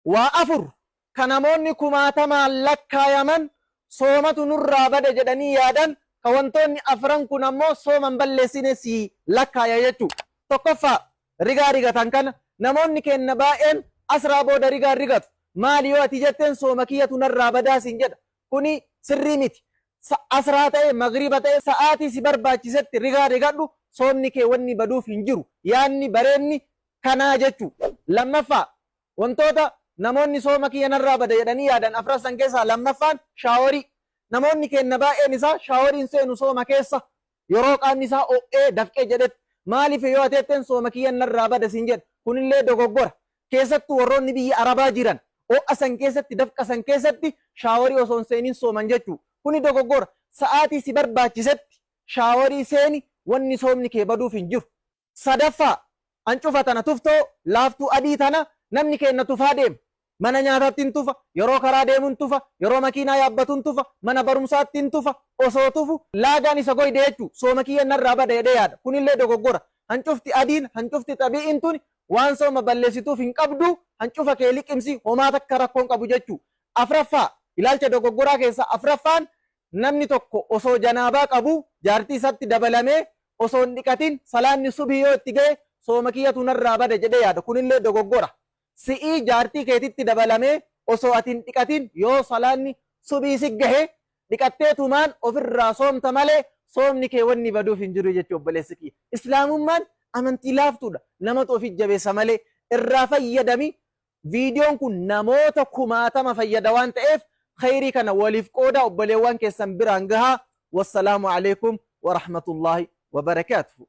وأفر كنموني كماتما لكا يمن صومة نرى بدا جدني يادا كوانتوني أفران كنمو صوما بلسينسي لكا يجتو تقفى رغا رغا تنكن نموني كن بائن أسرى بودا رغا رغا ماليو أتجتن صومكية نرى بدا سنجد كوني سريمت أسراتي مغربتي ساعتي سبرباچي ست رغا رغا دو صومني كي وني بدو فنجرو يعني بريني كنا جتو لما فا وانتوتا namoonni sooma kiyya narraa bada jedhanii yaadan afrasan keessaa lammaffaan shaaworii. Namoonni kenna baay'een isaa shaaworiin seenu sooma keessa yeroo qaamni isaa o'ee dafqee jedhetti maaliif yoo ateetten sooma kiyya narraa bada sin jedha kunillee dogoggora. Keessattuu warroonni biyya arabaa jiran o'asan keessatti dafqasan keessatti shaaworii osoo hin seeniin sooman jechuu kuni dogoggora. Sa'aatii si barbaachisetti shaaworii seeni wanni soomni kee baduuf hin jiru. Sadaffaa ancufa tana tuftoo laaftuu adii tana namni kenna tufaa deema. Mana nyaataatti hin tufa, yeroo karaa deemuun tufa, yeroo makiinaa yaabbatuun tufa, mana barumsaatti hin tufa, osoo tufu laagaan isa goyde jechuu sooma kiyya narraa bada jedhee yaada. Kunillee dogoggora. Hancufti adiin, hancufti xabi'iin tuni waan sooma balleessituuf hin qabdu, hancufa kee liqimsi homaa takka rakkoon qabu jechuu. Afraffaa ilaalcha dogoggoraa keessa afraffaan namni tokko osoo janaabaa qabu jaartii isatti dabalamee osoo hin dhiqatin salaanni subii yoo itti ga'e sooma kiyyatu narraa bada jedhee yaada. Kunillee dogoggora. Si'ii jaartii keetitti dabalamee osoo atin dhiqatin yoo salaanni subii si gahe dhiqatteetumaan ofirraa soomta malee soomni kee wanni baduuf hin jiru jechuu obboleessi kiyya. Islaamummaan amantii laaftuudha. Namatu ofiif jabeessa malee irraa fayyadami. Viidiyoon kun namoota kumaatama fayyada waan ta'eef khayrii kana waliif qooda obboleewwan keessan biraan gahaa. Wassalaamu alaikum wa rahmatullahi wa barakaatuhu.